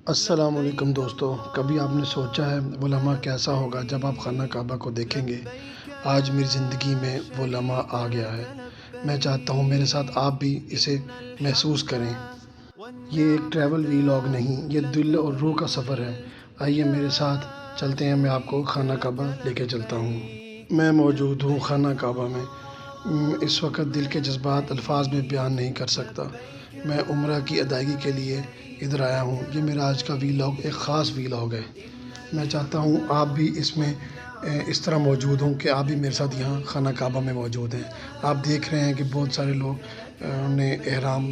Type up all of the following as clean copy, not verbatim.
السلام علیکم دوستو، کبھی آپ نے سوچا ہے وہ لمحہ کیسا ہوگا جب آپ خانہ کعبہ کو دیکھیں گے؟ آج میری زندگی میں وہ لمحہ آ گیا ہے۔ میں چاہتا ہوں میرے ساتھ آپ بھی اسے محسوس کریں۔ یہ ایک ٹریول ویلاگ نہیں، یہ دل اور روح کا سفر ہے۔ آئیے میرے ساتھ چلتے ہیں، میں آپ کو خانہ کعبہ لے کے چلتا ہوں۔ میں موجود ہوں خانہ کعبہ میں۔ اس وقت دل کے جذبات الفاظ میں بیان نہیں کر سکتا۔ میں عمرہ کی ادائیگی کے لیے ادھر آیا ہوں۔ یہ میرا آج کا ویلاگ ایک خاص ویلاگ ہے۔ میں چاہتا ہوں آپ بھی اس میں اس طرح موجود ہوں کہ آپ بھی میرے ساتھ یہاں خانہ کعبہ میں موجود ہیں۔ آپ دیکھ رہے ہیں کہ بہت سارے لوگ نے احرام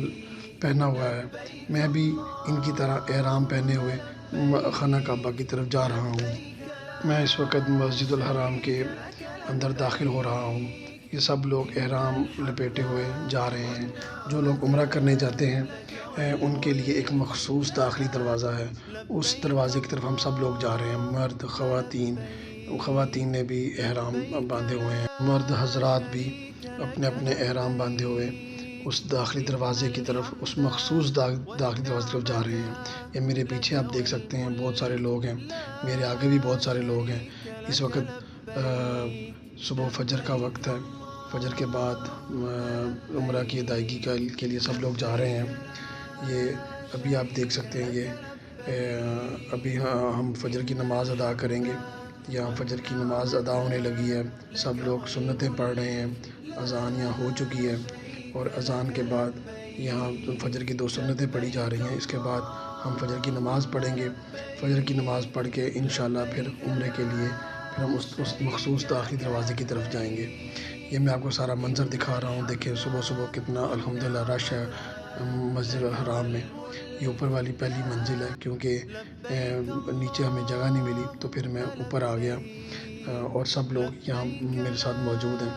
پہنا ہوا ہے۔ میں بھی ان کی طرح احرام پہنے ہوئے خانہ کعبہ کی طرف جا رہا ہوں۔ میں اس وقت مسجد الحرام کے اندر داخل ہو رہا ہوں۔ یہ سب لوگ احرام لپیٹے ہوئے جا رہے ہیں۔ جو لوگ عمرہ کرنے جاتے ہیں ان کے لیے ایک مخصوص داخلی دروازہ ہے۔ اس دروازے کی طرف ہم سب لوگ جا رہے ہیں، مرد، خواتین نے بھی احرام باندھے ہوئے ہیں، مرد حضرات بھی اپنے اپنے احرام باندھے ہوئے اس داخلی دروازے کی طرف، اس مخصوص داخلی دروازے کی طرف جا رہے ہیں۔ یہ میرے پیچھے آپ دیکھ سکتے ہیں بہت سارے لوگ ہیں، میرے آگے بھی بہت سارے لوگ ہیں۔ اس وقت صبح فجر کا وقت ہے۔ فجر کے بعد عمرہ کی ادائیگی کے لیے سب لوگ جا رہے ہیں۔ یہ ابھی آپ دیکھ سکتے ہیں، یہ ابھی ہم فجر کی نماز ادا کریں گے۔ یہاں فجر کی نماز ادا ہونے لگی ہے، سب لوگ سنتیں پڑھ رہے ہیں، اذان یہاں ہو چکی ہے، اور اذان کے بعد یہاں فجر کی 2 سنتیں پڑھی جا رہی ہیں۔ اس کے بعد ہم فجر کی نماز پڑھیں گے۔ فجر کی نماز پڑھ کے انشاءاللہ پھر عمرے کے لیے پھر ہم اس مخصوص داخلی دروازے کی طرف جائیں گے۔ یہ میں آپ کو سارا منظر دکھا رہا ہوں۔ دیکھیں صبح صبح کتنا الحمدللہ رش ہے مسجد الحرام میں۔ یہ اوپر والی پہلی منزل ہے، کیونکہ نیچے ہمیں جگہ نہیں ملی تو پھر میں اوپر آ گیا، اور سب لوگ یہاں میرے ساتھ موجود ہیں۔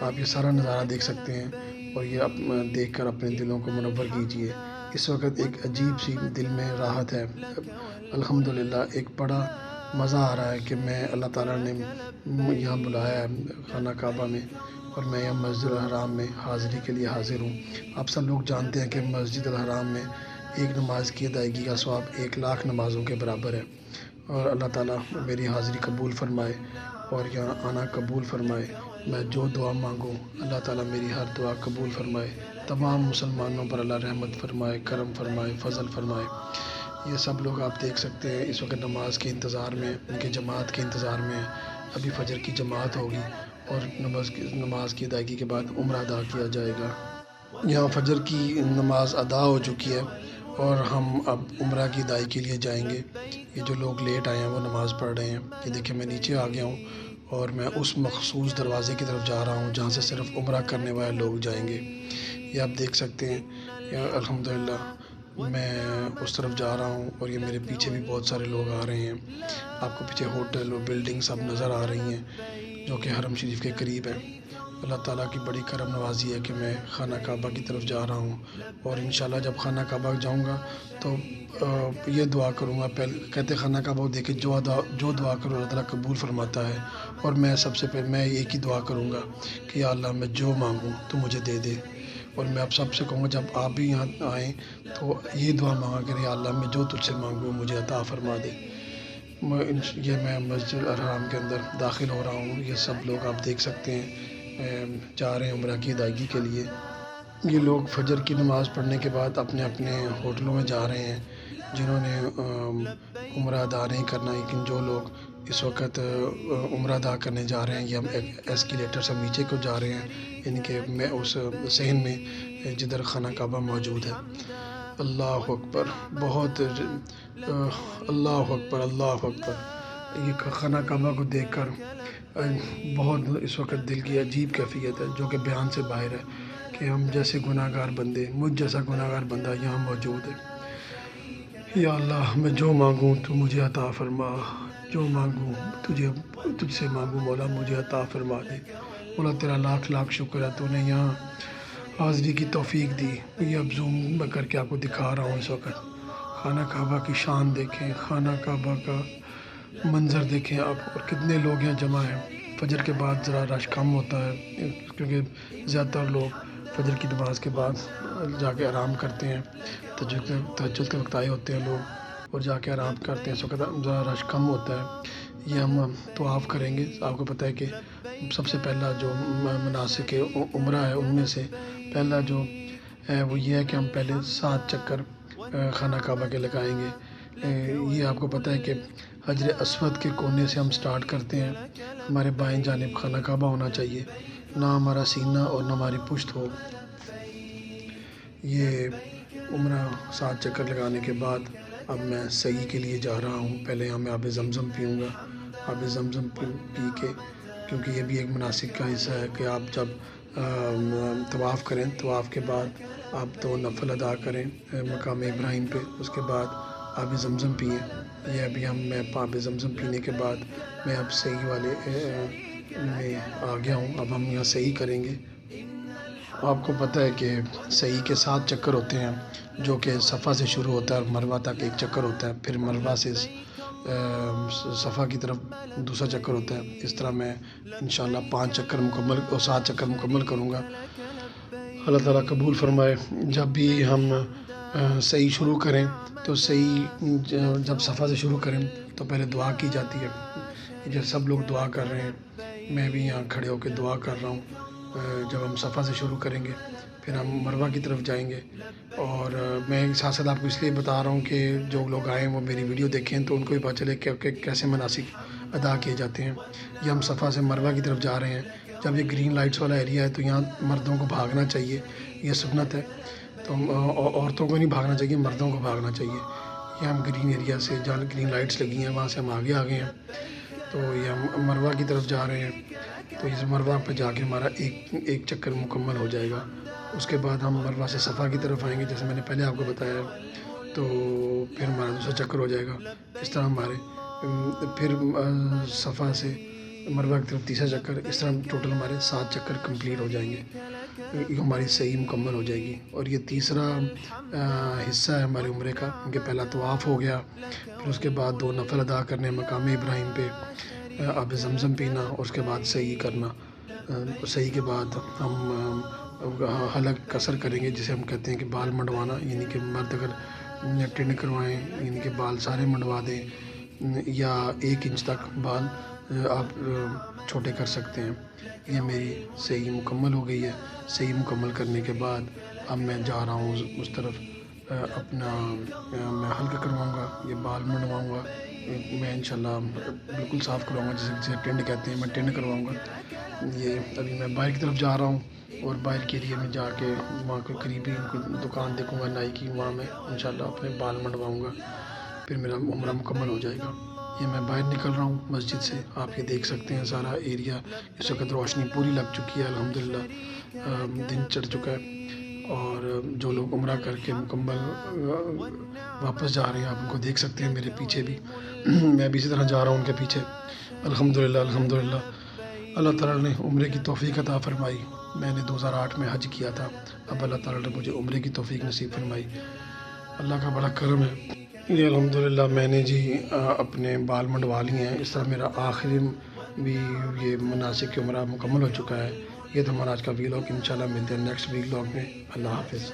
آپ یہ سارا نظارہ دیکھ سکتے ہیں، اور یہ آپ دیکھ کر اپنے دلوں کو منور کیجئے۔ اس وقت ایک عجیب سی دل میں راحت ہے۔ الحمدللہ ایک بڑا مزہ آ رہا ہے کہ میں اللہ تعالیٰ نے یہاں بلایا ہے خانہ کعبہ میں، اور میں یہاں مسجد الحرام میں حاضری کے لیے حاضر ہوں۔ آپ سب لوگ جانتے ہیں کہ مسجد الحرام میں ایک نماز کی ادائیگی کا ثواب 1,00,000 نمازوں کے برابر ہے، اور اللہ تعالیٰ میری حاضری قبول فرمائے اور یہاں آنا قبول فرمائے۔ میں جو دعا مانگوں اللہ تعالیٰ میری ہر دعا قبول فرمائے۔ تمام مسلمانوں پر اللہ رحمت فرمائے، کرم فرمائے، فضل فرمائے۔ یہ سب لوگ آپ دیکھ سکتے ہیں اس وقت نماز کے انتظار میں، ان کے جماعت کے انتظار میں ہیں۔ ابھی فجر کی جماعت ہوگی اور نماز کی ادائیگی کے بعد عمرہ ادا کیا جائے گا۔ یہاں فجر کی نماز ادا ہو چکی ہے اور ہم اب عمرہ کی ادائیگی کے لیے جائیں گے۔ یہ جو لوگ لیٹ آئے ہیں وہ نماز پڑھ رہے ہیں۔ یہ دیکھیں میں نیچے آ گیا ہوں اور میں اس مخصوص دروازے کی طرف جا رہا ہوں جہاں سے صرف عمرہ کرنے والے لوگ جائیں گے۔ یہ آپ دیکھ سکتے ہیں، الحمدللہ میں اس طرف جا رہا ہوں، اور یہ میرے پیچھے بھی بہت سارے لوگ آ رہے ہیں۔ آپ کو پیچھے ہوٹل اور بلڈنگ سب نظر آ رہی ہیں جو کہ حرم شریف کے قریب ہے۔ اللہ تعالیٰ کی بڑی کرم نوازی ہے کہ میں خانہ کعبہ کی طرف جا رہا ہوں، اور انشاءاللہ جب خانہ کعبہ جاؤں گا تو یہ دعا کروں گا۔ پہلے کہتے خانہ کعبہ کو دیکھ کے جو دعا کرو اللہ تعالیٰ قبول فرماتا ہے، اور میں سب سے پہلے میں ایک ہی دعا کروں گا کہ یا اللہ میں جو مانگوں تو مجھے دے دے۔ اور میں آپ سب سے کہوں گا جب آپ بھی یہاں آئیں تو یہ دعا مانگا کریں، یا اللہ میں جو تجھ سے مانگوں مجھے عطا فرما دے۔ میں مسجد الحرام کے اندر داخل ہو رہا ہوں۔ یہ سب لوگ آپ دیکھ سکتے ہیں جا رہے ہیں عمرہ کی ادائیگی کے لیے۔ یہ لوگ فجر کی نماز پڑھنے کے بعد اپنے اپنے ہوٹلوں میں جا رہے ہیں، جنہوں نے عمرہ ادا نہیں کرنا، لیکن جو لوگ اس وقت عمرہ ادا کرنے جا رہے ہیں، یہ ہم ایسکیلیٹر سے نیچے کو جا رہے ہیں، ان کے میں اس صحن میں جدھر خانہ کعبہ موجود ہے۔ اللہ اکبر، بہت اللہ اکبر، اللہ اکبر۔ یہ خانہ کعبہ کو دیکھ کر بہت اس وقت دل کی عجیب کیفیت ہے جو کہ بیان سے باہر ہے، کہ ہم جیسے گناہ گار بندے، مجھ جیسا گناہ گار بندہ یہاں موجود ہے۔ یا اللہ میں جو مانگوں تو مجھے عطا فرما، جو مانگوں تجھ سے مانگوں مولا مجھے عطا فرما دے۔ مولا تیرا لاکھ لاکھ شکر ہے، تو نے یہاں حاضری کی توفیق دی۔ یہ اب زوم میں کر کے آپ کو دکھا رہا ہوں۔ اس وقت خانہ کعبہ کی شان دیکھیں، خانہ کعبہ کا منظر دیکھیں آپ، اور کتنے لوگ یہاں جمع ہیں۔ فجر کے بعد ذرا رش کم ہوتا ہے، کیونکہ زیادہ تر لوگ فجر کی نماز کے بعد جا کے آرام کرتے ہیں۔ تہجد کے وقت آئے ہوتے ہیں لوگ، اور جا کے آرام کرتے ہیں. اس وقت ذرا رش کم ہوتا ہے. یہ ہم طواف کریں گے. آپ کو پتہ ہے کہ سب سے پہلا جو مناسک عمرہ ہے ان میں سے پہلا جو ہے وہ یہ ہے کہ ہم پہلے 7 چکر خانہ کعبہ کے لگائیں گے. یہ آپ کو پتہ ہے کہ حجر اسود کے کونے سے ہم سٹارٹ کرتے ہیں. ہمارے بائیں جانب خانہ کعبہ ہونا چاہیے، نہ ہمارا سینہ اور نہ ہماری پشت ہو. یہ عمرہ 7 چکر لگانے کے بعد اب میں سعی کے لیے جا رہا ہوں. پہلے یہاں میں آب زمزم پیوں گا. آب زمزم پی کے، کیونکہ یہ بھی ایک مناسک کا حصہ ہے کہ آپ جب طواف کریں، طواف کے بعد آپ 2 نفل ادا کریں مقام ابراہیم پہ، اس کے بعد آب زمزم پئیں. یہ ابھی میں آب زمزم پینے کے بعد میں اب سعی والے میں آ گیا ہوں. اب ہم یہاں سعی کریں گے. آپ کو پتہ ہے کہ سعی کے 7 چکر ہوتے ہیں، جو کہ صفا سے شروع ہوتا ہے اور مروہ تک 1 چکر ہوتا ہے. پھر مروہ سے صفا کی طرف دوسرا چکر ہوتا ہے. اس طرح میں انشاءاللہ 5 چکر مکمل اور 7 چکر مکمل کروں گا. اللہ تعالیٰ قبول فرمائے. جب بھی ہم سعی شروع کریں تو سعی جب صفا سے شروع کریں تو پہلے دعا کی جاتی ہے. جب سب لوگ دعا کر رہے ہیں، میں بھی یہاں کھڑے ہو کے دعا کر رہا ہوں. جب ہم صفا سے شروع کریں گے پھر ہم مروہ کی طرف جائیں گے. اور میں ساتھ ساتھ آپ کو اس لیے بتا رہا ہوں کہ جو لوگ آئیں وہ میری ویڈیو دیکھیں تو ان کو بھی پتہ چلے کہ کیسے مناسک ادا کیے جاتے ہیں. یہ ہم صفا سے مروہ کی طرف جا رہے ہیں. جب یہ گرین لائٹس والا ایریا ہے تو یہاں مردوں کو بھاگنا چاہیے، یہ سنت ہے. تو عورتوں کو نہیں بھاگنا چاہیے، مردوں کو بھاگنا چاہیے. یہ ہم گرین ایریا سے، جہاں گرین لائٹس لگی ہیں وہاں سے ہم آگے آ گئے ہیں. تو یہ ہم مروہ کی طرف جا رہے ہیں. تو اس مروہ پہ جا کے ہمارا ایک چکر مکمل ہو جائے گا. اس کے بعد ہم مروہ سے صفا کی طرف آئیں گے، جیسے میں نے پہلے آپ کو بتایا. تو پھر ہمارا دوسرا چکر ہو جائے گا. اس طرح ہمارے پھر صفا سے مروہ کی طرف تیسرا چکر، اس طرح ٹوٹل ہمارے 7 چکر کمپلیٹ ہو جائیں گے. یہ ہماری سعی مکمل ہو جائے گی. اور یہ تیسرا حصہ ہے ہمارے عمرے کا، کیونکہ پہلا طواف ہو گیا، پھر اس کے بعد 2 نفل ادا کرنے مقام ابراہیم پہ، آب زمزم پینا، اور اس کے بعد سعی کرنا. سعی کے بعد ہم حلق قصر کریں گے، جسے ہم کہتے ہیں کہ بال منڈوانا. یعنی کہ مرد اگر ٹرن کروائیں، یعنی کہ بال سارے منڈوا دیں، یا 1 انچ تک بال آپ چھوٹے کر سکتے ہیں. یہ میری سعی مکمل ہو گئی ہے. سعی مکمل کرنے کے بعد اب میں جا رہا ہوں اس طرف. اپنا میں حلق کرواؤں گا، یہ بال منڈواؤں گا. میں انشاءاللہ بالکل صاف کرواؤں گا، جسے ٹینڈ کہتے ہیں. میں ٹینڈ کرواؤں گا. یہ ابھی میں باہر کی طرف جا رہا ہوں، اور باہر کے ایریے میں جا کے وہاں کوئی قریبی کوئی دکان دیکھوں گا نائی کی، وہاں میں انشاءاللہ اپنے بال منڈواؤں گا. پھر میرا عمرہ مکمل ہو جائے گا. یہ میں باہر نکل رہا ہوں مسجد سے. آپ یہ دیکھ سکتے ہیں سارا ایریا. اس وقت روشنی پوری لگ چکی ہے الحمدللہ. دن چڑھ چکا ہے. اور جو لوگ عمرہ کر کے مکمل واپس جا رہے ہیں، آپ ان کو دیکھ سکتے ہیں میرے پیچھے بھی. میں بھی اسی طرح جا رہا ہوں ان کے پیچھے. الحمدللہ الحمدللہ. اللہ تعالیٰ نے عمرے کی توفیق عطا فرمائی. میں نے 2008 میں حج کیا تھا، اب اللہ تعالیٰ نے مجھے عمرے کی توفیق نصیب فرمائی. اللہ کا بڑا کرم ہے. یہ الحمدللہ میں نے جی اپنے بال منڈوا لیے ہیں. اس طرح میرا آخری بھی یہ مناسک عمرہ مکمل ہو چکا ہے. یہ تو ہمارا آج کا ویلاگ. انشاءاللہ ملتے ہیں نیکسٹ ویلاگ میں. اللہ حافظ.